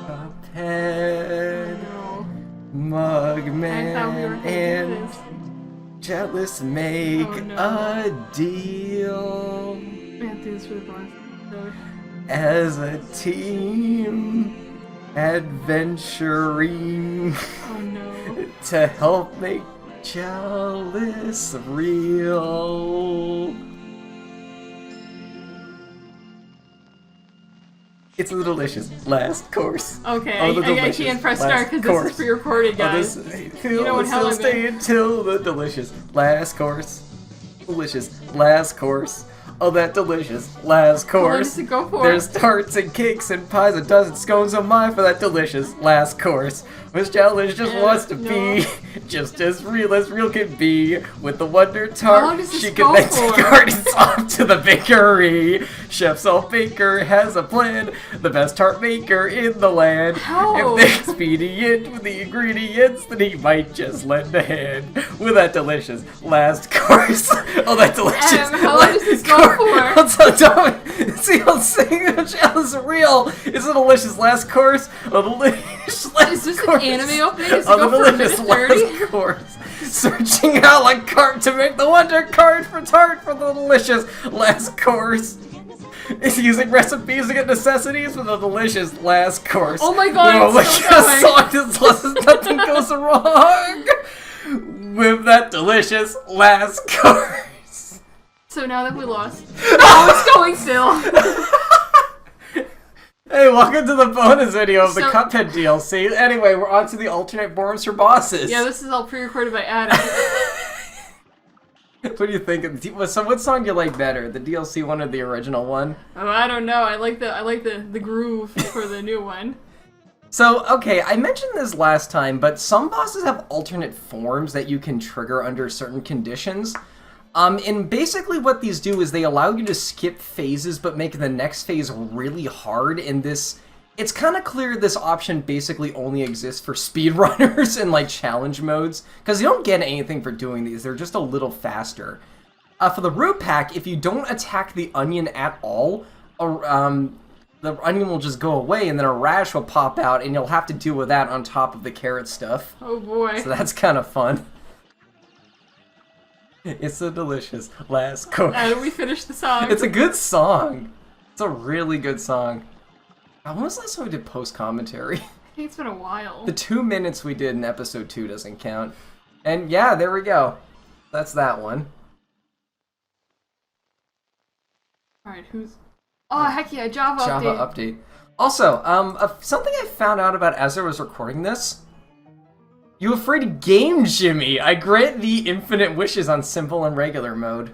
Cuphead, No. Mugman, I thought we were gonna do and this. Jealous make Oh, no. a deal We have to do this for the bonus episode. as a team adventuring Oh no. to help make Jealous real. It's the delicious last course. Okay, Oh, the I delicious can't press last start because this course. is pre-recorded, guys. Oh, this, You know what hell will I'm stay until the delicious last course. Delicious last course. Oh, that delicious last course. does it go for? There's tarts and cakes and pies, a dozen scones of mine for that delicious last course. Miss Jealous just wants to be just as real can be. With the Wonder How long Tart, does this she go can then for? take gardens off to the bakery. Chef Salt Baker has a plan, the best tart maker in the land. How? If they're expedient with the ingredients, then he might just lend a hand with that delicious last course. Oh, that delicious how long does this go for? for? I'm so dumb. See, I'm saying Jealous real. It's a delicious last course. A delicious last Is this course. an anime opening? Does it Oh, go the for a delicious minute 30? last course. Searching out like cart to make the Wonder Card for tart for the delicious last course. It's using recipes to get necessities for the delicious last course. Oh my god, Whoa, it's still like a song that's lost, nothing goes wrong with that delicious last course. So now that we lost, oh, it's going still. Hey, welcome to the bonus video of the So- Cuphead DLC. Anyway, we're on to the alternate forms for bosses. Yeah, this is all pre-recorded by Adam. What do you think? So, what song do you like better, the DLC one or the original one? Oh, I don't know. I like the groove for the new one. So, okay, I mentioned this last time, but some bosses have alternate forms that you can trigger under certain conditions. And basically what these do is they allow you to skip phases but make the next phase really hard. In this, it's kind of clear this option basically only exists for speedrunners and like challenge modes, because you don't get anything for doing these, they're just a little faster. For the root pack, if you don't attack the onion at all, the onion will just go away and then a rash will pop out and you'll have to deal with that on top of the carrot stuff. Oh boy. So that's kind of fun. It's a delicious last course. Adam, we finished the song. It's a good song. It's a really good song. When was the last time we did post-commentary? I think it's been a while. The 2 minutes we did in episode 2 doesn't count. And yeah, there we go. That's that one. Alright, who's... Oh, heck yeah, Java update. Also, something I found out about as I was recording this. You afraid game Jimmy? I grant thee infinite wishes on simple and regular mode.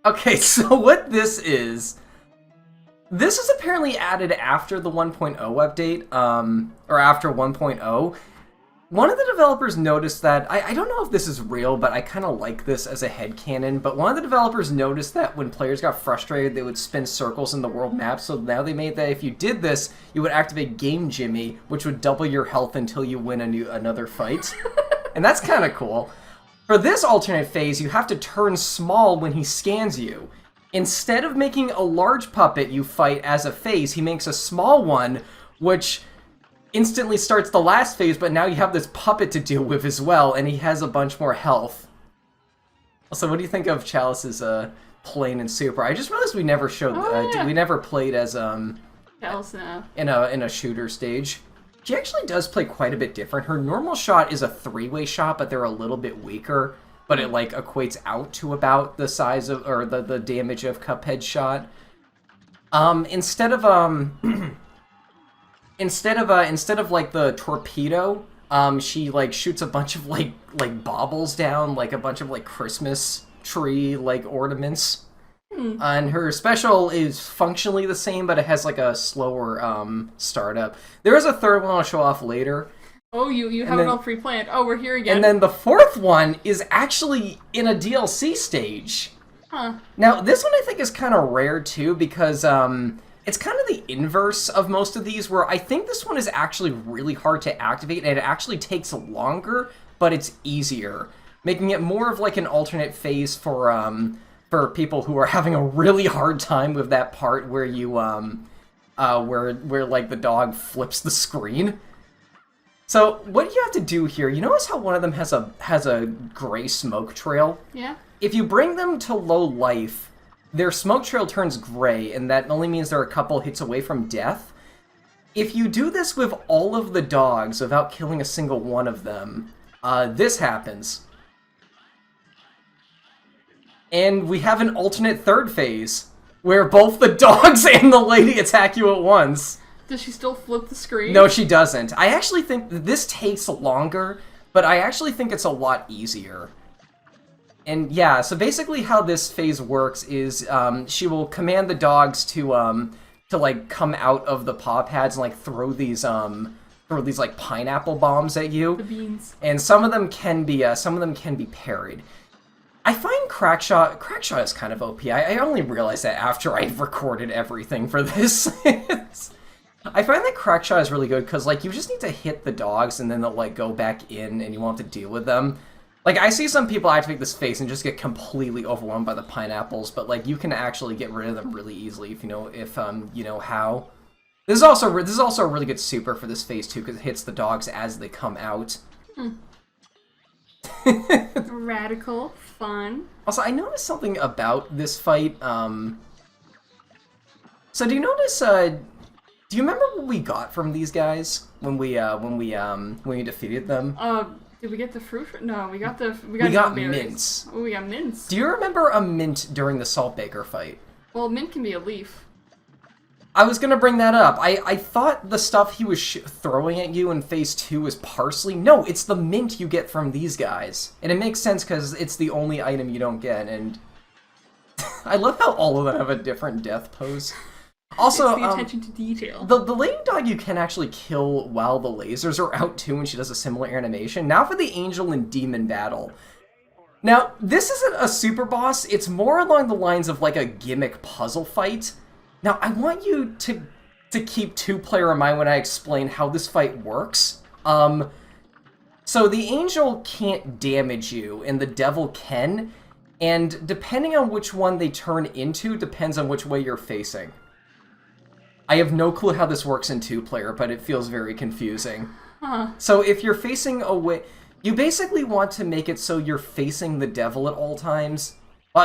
Okay, so what this is was apparently added after the 1.0 update, or after 1.0. One of the developers noticed that, I don't know if this is real, but I kind of like this as a headcanon, but one of the developers noticed that when players got frustrated, they would spin circles in the world map, so now they made that if you did this, you would activate Game Jimmy, which would double your health until you win another fight. And that's kind of cool. For this alternate phase, you have to turn small when he scans you. Instead of making a large puppet you fight as a phase, he makes a small one, which instantly starts the last phase, but now you have this puppet to deal with as well, and he has a bunch more health. Also, what do you think of Chalice's plain and super? I just realized we never showed, yeah. we never played as Chalice, in a shooter stage. She actually does play quite a bit different. Her normal shot is a 3-way shot, but they're a little bit weaker, but it like equates out to about the size of, or the damage of Cuphead's shot. Instead of like the torpedo, she like shoots a bunch of like baubles down, like a bunch of like Christmas tree like ornaments. And her special is functionally the same, but it has like a slower startup. There is a third one I'll show off later. Oh, you have it all pre-planned. Oh, we're here again. And then the fourth one is actually in a DLC stage. Huh. Now, this one I think is kind of rare too, because it's kind of the inverse of most of these, where I think this one is actually really hard to activate, and it actually takes longer, but it's easier, making it more of like an alternate phase for people who are having a really hard time with that part where you where like the dog flips the screen. So what you have to do here, you notice how one of them has a gray smoke trail? Yeah. If you bring them to low life, their smoke trail turns gray, and that only means they're a couple hits away from death. If you do this with all of the dogs without killing a single one of them, this happens. And we have an alternate third phase, where both the dogs and the lady attack you at once. Does she still flip the screen? No, she doesn't. I actually think that this takes longer, but I actually think it's a lot easier. And yeah, so basically how this phase works is she will command the dogs to like come out of the paw pads and like throw these like pineapple bombs at you. The beans. And some of them can be parried. I find Crackshot is kind of OP. I only realized that after I've recorded everything for this. I find that Crackshot is really good because, like, you just need to hit the dogs and then they'll, like, go back in and you won't have to deal with them. Like, I see some people activate this phase and just get completely overwhelmed by the pineapples, but, like, you can actually get rid of them really easily if you know how. This is also a really good super for this phase, too, because it hits the dogs as they come out. Radical. Fun. Also, I noticed something about this fight. So do you notice, do you remember what we got from these guys when we defeated them? Did we get the fruit? No, we got mints. Oh, we got mints. Do you remember a mint during the Saltbaker fight? Well, mint can be a leaf. I was gonna bring that up. I thought the stuff he was throwing at you in phase 2 was parsley. No, it's the mint you get from these guys. And it makes sense because it's the only item you don't get, and I love how all of them have a different death pose. Also, it's the attention to detail. The lady dog you can actually kill while the lasers are out too, and she does a similar animation. Now for the angel and demon battle. Now, this isn't a super boss, it's more along the lines of like a gimmick puzzle fight. Now, I want you to keep two-player in mind when I explain how this fight works. So the angel can't damage you, and the devil can, and depending on which one they turn into depends on which way you're facing. I have no clue how this works in two-player, but it feels very confusing. Huh. So if you're facing away, you basically want to make it so you're facing the devil at all times.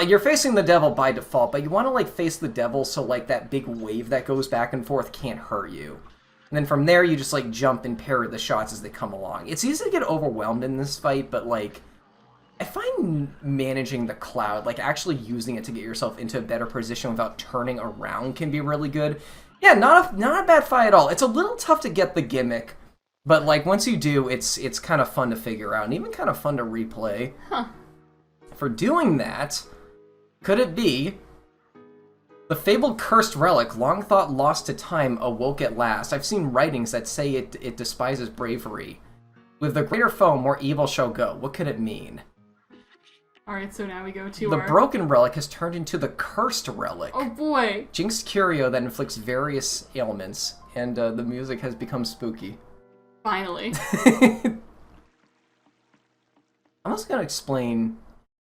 You're facing the devil by default, but you want to like face the devil so like that big wave that goes back and forth can't hurt you. And then from there you just like jump and parry the shots as they come along. It's easy to get overwhelmed in this fight, but like I find managing the cloud, like actually using it to get yourself into a better position without turning around can be really good. Yeah, not a bad fight at all. It's a little tough to get the gimmick, but like once you do, it's kind of fun to figure out and even kind of fun to replay. Huh. For doing that, could it be the fabled Cursed Relic, long thought lost to time, awoke at last? I've seen writings that say it despises bravery. With the greater foe, more evil shall go. What could it mean? Alright, so now we go to The broken relic has turned into the Cursed Relic. Oh boy! Jinxed curio that inflicts various ailments, and the music has become spooky. Finally. I'm also gonna explain.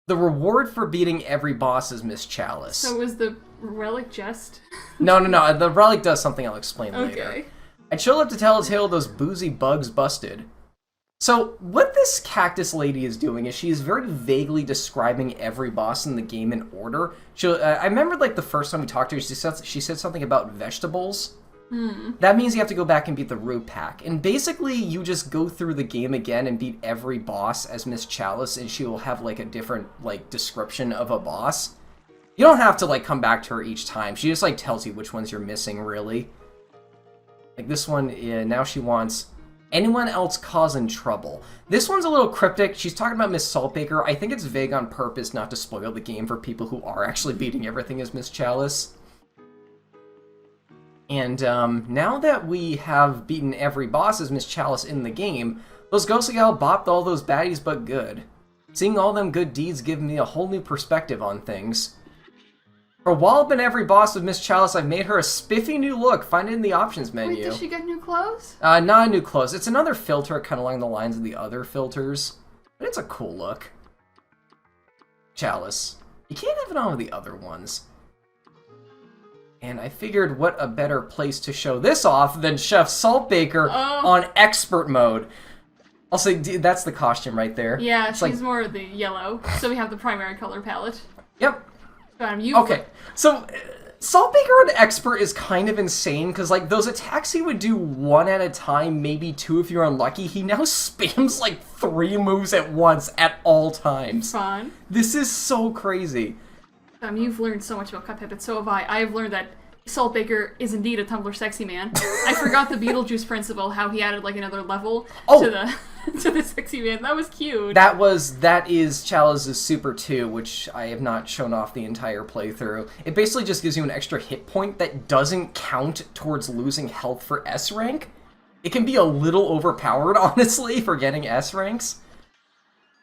The reward for beating every boss is Miss Chalice. So was the relic just? No. The relic does something I'll explain later. Okay. I'd show up to tell a tale of those boozy bugs busted. So, what this cactus lady is doing is she is very vaguely describing every boss in the game in order. I remember, like, the first time we talked to her, she said something about vegetables. That means you have to go back and beat the root pack. And basically, you just go through the game again and beat every boss as Miss Chalice, and she will have, like, a different, like, description of a boss. You don't have to, like, come back to her each time. She just, like, tells you which ones you're missing, really. Like, this one, now she wants anyone else causing trouble. This one's a little cryptic. She's talking about Miss Saltbaker. I think it's vague on purpose not to spoil the game for people who are actually beating everything as Miss Chalice. And now that we have beaten every boss as Miss Chalice in the game, those ghostly gal bopped all those baddies but good. Seeing all them good deeds give me a whole new perspective on things. For walloping every boss with Miss Chalice, I've made her a spiffy new look. Find it in the options menu. Wait, does she get new clothes? Not new clothes. It's another filter, kind of along the lines of the other filters. But it's a cool look. Chalice. You can't have it on with the other ones. And I figured what a better place to show this off than Chef Saltbaker Oh. on expert mode. I'll say that's the costume right there. Yeah, It's she's more the yellow, so we have the primary color palette. Yep. You Okay, so Saltbaker on expert is kind of insane, because, like, those attacks he would do one at a time, maybe two if you're unlucky, he now spams, like, 3 moves at once at all times. Fun. This is so crazy. You've learned so much about Cuphead, but so have I. I have learned that Saltbaker is indeed a Tumblr sexy man. I forgot the Beetlejuice principle, how he added, like, another level to the to the sexy man. That was cute. That is Chalice's Super 2, which I have not shown off the entire playthrough. It basically just gives you an extra hit point that doesn't count towards losing health for S rank. It can be a little overpowered, honestly, for getting S ranks.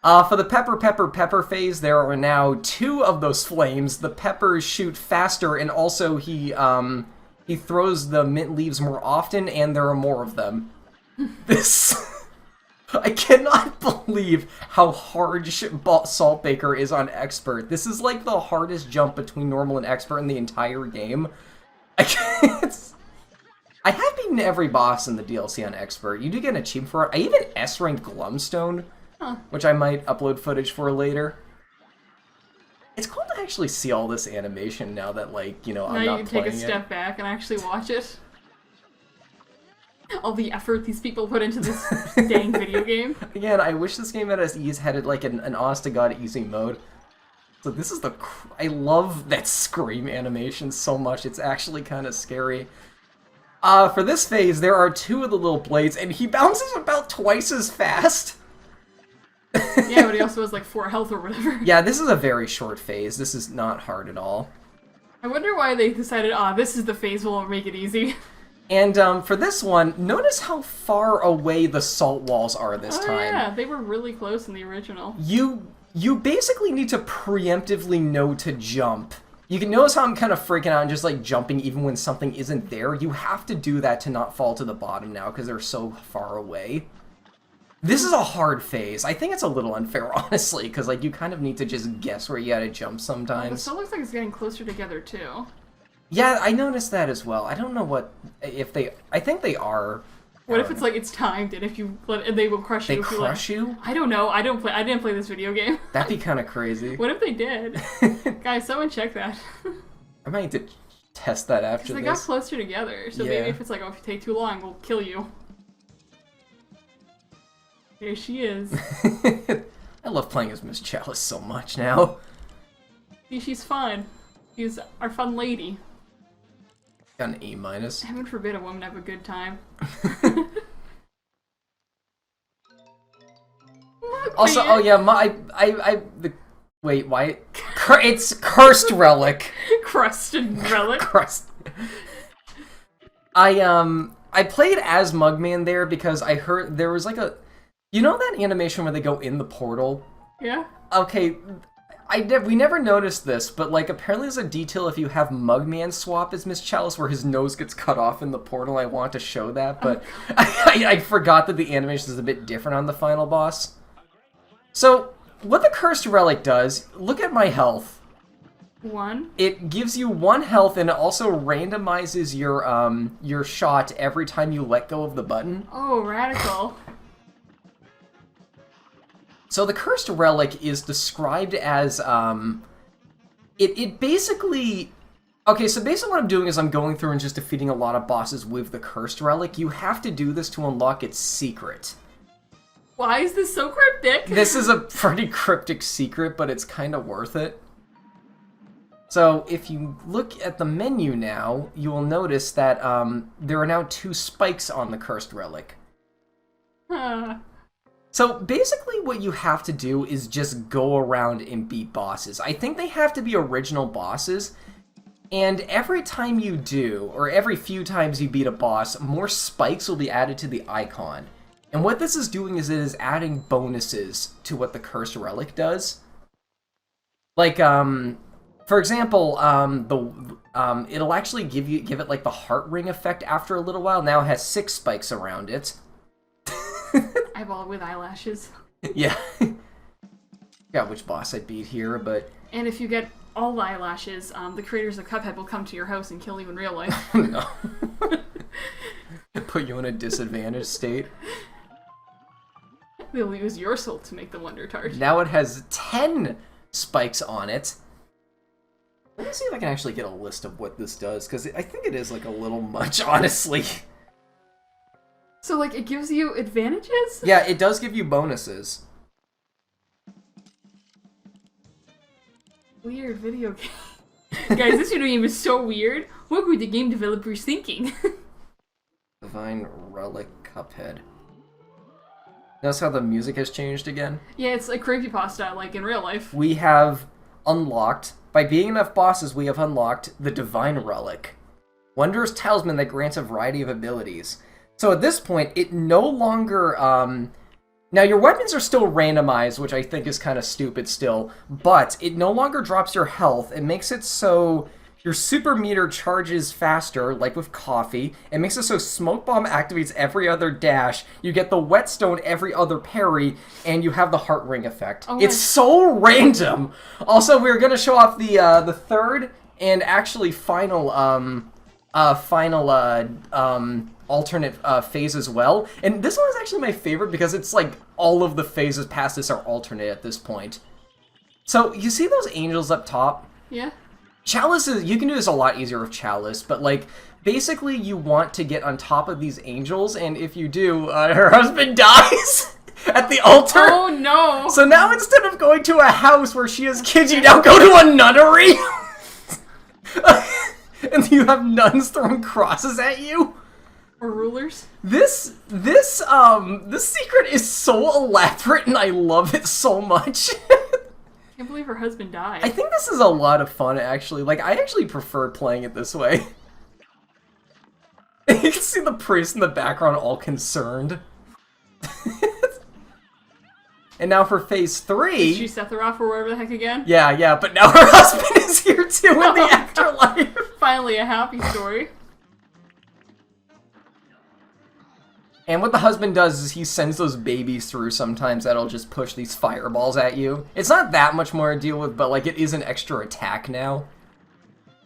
For the pepper phase, there are now 2 of those flames. The peppers shoot faster, and also he throws the mint leaves more often, and there are more of them. This... I cannot believe how hard Saltbaker is on expert. This is like the hardest jump between normal and expert in the entire game. I have beaten every boss in the DLC on expert. You do get an achievement for it. I even S-ranked Glumstone. Huh. Which I might upload footage for later. It's cool to actually see all this animation now that, like, you know, I'm not playing it. Now you can take a step back and actually watch it. All the effort these people put into this dang video game. Again, I wish this game had like an honest-to-God easy mode. So this is I love that scream animation so much, it's actually kind of scary. For this phase, there are 2 of the little blades, and he bounces about twice as fast. Yeah, but he also has like 4 health or whatever. Yeah, this is a very short phase. This is not hard at all. I wonder why they decided, this is the phase we'll make it easy. And for this one, notice how far away the salt walls are this time. Yeah, they were really close in the original. You basically need to preemptively know to jump. You can notice how I'm kind of freaking out and just like jumping even when something isn't there. You have to do that to not fall to the bottom now because they're so far away. This is a hard phase. I think it's a little unfair, honestly, because like you kind of need to just guess where you gotta jump sometimes. It still looks like it's getting closer together too. Yeah, I noticed that as well. I don't know I think they are. What if it's like it's timed and if you and they will crush you? They crush you? I don't know. I didn't play this video game. That'd be kind of crazy. What if they did? Guys, someone check that. I might need to test that after this. They got closer together, so maybe if it's like, if you take too long, we'll kill you. There she is. I love playing as Miss Chalice so much now. See, she's fun. She's our fun lady. Got an A-. Heaven forbid a woman have a good time. Also, oh yeah, wait, why? It's Cursed Relic. Crusted Relic. I played as Mugman there because I heard there was like you know that animation where they go in the portal? Yeah. Okay, we never noticed this, but like apparently there's a detail if you have Mugman swap as Miss Chalice where his nose gets cut off in the portal. I want to show that, but I forgot that the animation is a bit different on the final boss. So, what the Cursed Relic does, look at my health. 1. It gives you 1 health and it also randomizes your shot every time you let go of the button. Oh, radical. So the Cursed Relic is described as, it basically... Okay, so basically what I'm doing is I'm going through and just defeating a lot of bosses with the Cursed Relic. You have to do this to unlock its secret. Why is this so cryptic? This is a pretty cryptic secret, but it's kind of worth it. So if you look at the menu now, you will notice that there are now 2 spikes on the Cursed Relic. So basically what you have to do is just go around and beat bosses. I think they have to be original bosses, and every time you do, or every few times you beat a boss, more spikes will be added to the icon. And what this is doing is it is adding bonuses to what the Cursed Relic does. Like, for example, it'll actually give it like the heart ring effect after a little while. Now it has 6 spikes around it. Eyeball with eyelashes. Yeah. Forgot which boss I beat here, but... And if you get all eyelashes, the creators of Cuphead will come to your house and kill you in real life. No. Put you in a disadvantaged state. They'll use your soul to make the Wonder Tart. Now it has 10 spikes on it. Let me see if I can actually get a list of what this does, because I think it is like a little much, honestly. So, like, it gives you advantages? Yeah, it does give you bonuses. Weird video game. Guys, this video game is so weird. What were the game developers thinking? Divine Relic Cuphead. Notice how the music has changed again? Yeah, it's like creepypasta, like in real life. We have unlocked, by beating enough bosses, we have unlocked the Divine Relic. Wondrous talisman that grants a variety of abilities. So at this point, it no longer, now your weapons are still randomized, which I think is kind of stupid still, but it no longer drops your health. It makes it so your super meter charges faster, like with coffee. It makes it so Smoke Bomb activates every other dash. You get the Whetstone every other parry, and you have the Heart Ring effect. Oh, it's so random. Also, we're gonna show off the third and actually final alternate phase as well. And this one is actually my favorite because it's like all of the phases past this are alternate at this point. So you see those angels up top? Yeah. Chalice is, you can do this a lot easier with Chalice, but like, basically you want to get on top of these angels, and if you do, her husband dies at the altar. Oh no! So now instead of going to a house where she has kids, you now go to a nunnery! And you have nuns throwing crosses at you. Or rulers. This secret is so elaborate, and I love it so much. I can't believe her husband died. I think this is a lot of fun, actually. Like, I actually prefer playing it this way. You can see the priest in the background all concerned. And now for phase 3... Did she set her off or wherever the heck again? Yeah, but now her husband is here too in the afterlife. Finally a happy story. And what the husband does is he sends those babies through sometimes that'll just push these fireballs at you. It's not that much more to deal with, but like it is an extra attack now.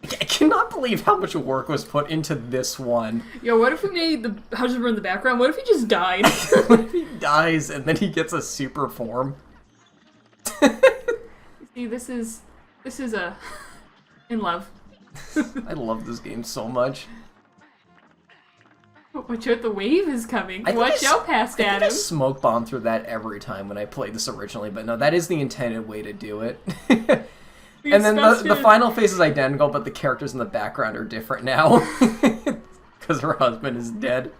I cannot believe how much work was put into this one. Yo, what if we made the husband in the background? What if he just died? What if he dies and then he gets a super form? See, this is a in love. I love this game so much. Watch out, the wave is coming. Watch out past I Adam. smoke bomb through that every time when I played this originally, but no, that is the intended way to do it. And then the final phase is identical, but the characters in the background are different now. Because her husband is dead.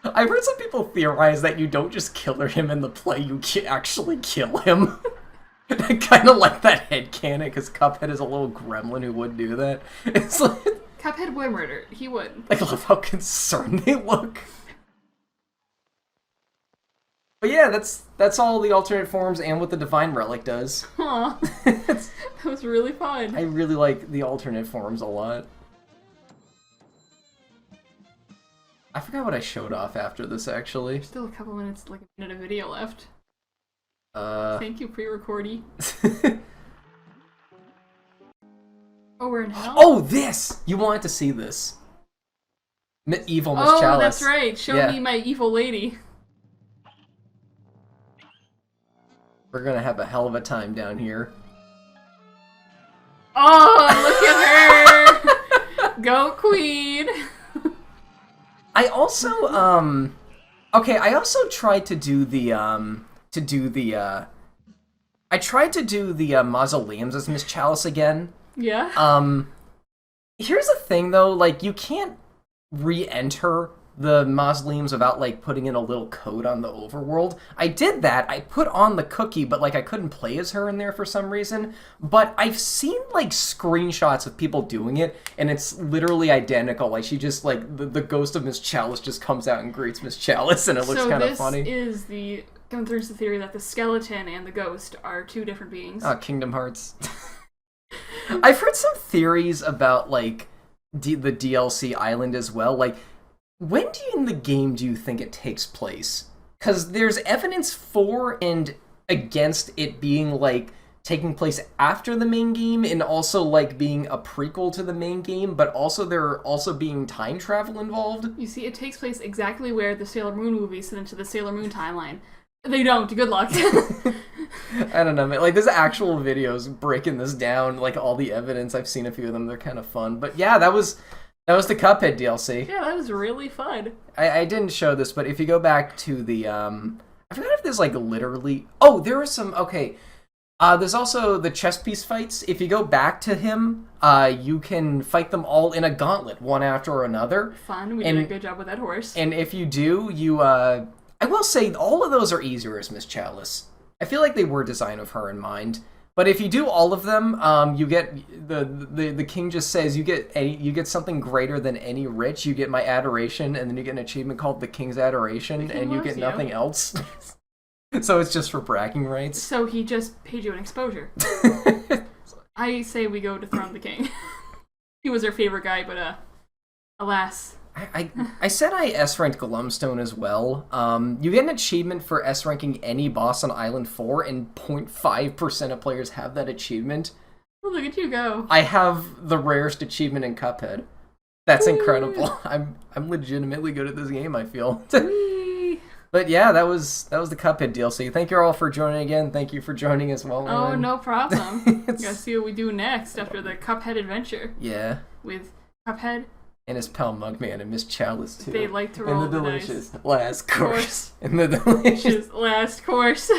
I've heard some people theorize that you don't just kill him in the play, you actually kill him. I kind of like that headcanon, because Cuphead is a little gremlin who would do that. It's like... Cuphead would murder. He would. I love how concerned they look. But yeah, that's all the alternate forms and what the Divine Relic does. Aw. That was really fun. I really like the alternate forms a lot. I forgot what I showed off after this, actually. Still a couple minutes, like a minute of video left. Uh... Thank you, pre-recordy. Oh, we're in hell? Oh, this! You wanted to see this. Evil Miss Chalice. Oh, that's right. Show me my evil lady. We're gonna have a hell of a time down here. Oh, look at her! Go, queen! I also, okay, I also tried to do the, I tried to do the, mausoleums as Miss Chalice again. Yeah? Here's the thing, though, like, you can't re-enter the mausoleums without, like, putting in a little code on the overworld. I did that, I put on the cookie, but, like, I couldn't play as her in there for some reason. But I've seen, like, screenshots of people doing it, and it's literally identical. Like, she just, like, the ghost of Miss Chalice just comes out and greets Miss Chalice, and it looks kind of funny. So this is the... There's the theory that the skeleton and the ghost are two different beings. Oh, Kingdom Hearts. I've heard some theories about, like, the DLC island as well. Like, when in the game do you think it takes place? Because there's evidence for and against it being, like, taking place after the main game and also like being a prequel to the main game, but also there also being time travel involved. You see, it takes place exactly where the Sailor Moon movies fit into the Sailor Moon timeline. They don't. Good luck. I don't know, man. Like, there's actual videos breaking this down, like all the evidence. I've seen a few of them. They're kind of fun. But yeah, that was the Cuphead DLC. Yeah, that was really fun. I didn't show this, but if you go back to the I forgot if there's like literally. Oh, there were some. Okay. There's also the chess piece fights. If you go back to him, you can fight them all in a gauntlet, one after another. Fun. We did a good job with that horse. And if you do, you, I will say, all of those are easier as Miss Chalice. I feel like they were designed with her in mind. But if you do all of them, you get, the king just says, you get something greater than any rich. You get my adoration, and then you get an achievement called the King's Adoration, and you get nothing else. So it's just for bragging rights. So he just paid you an exposure. I say we go to Throne the King. He was our favorite guy, but alas. I said I S-ranked Glumstone as well. You get an achievement for S-ranking any boss on Island 4, and 0.5% of players have that achievement. Oh, look at you go. I have the rarest achievement in Cuphead. That's incredible. I'm legitimately good at this game, I feel. But yeah, that was the Cuphead DLC. Thank you all for joining again. Thank you for joining as well, Aaron. Oh, no problem. Gotta see what we do next after the Cuphead adventure. Yeah. With Cuphead. And his pal Mugman and Miss Chalice, too. They like to roll the delicious last course. In the delicious last course.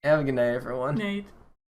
Have a good night, everyone. Night.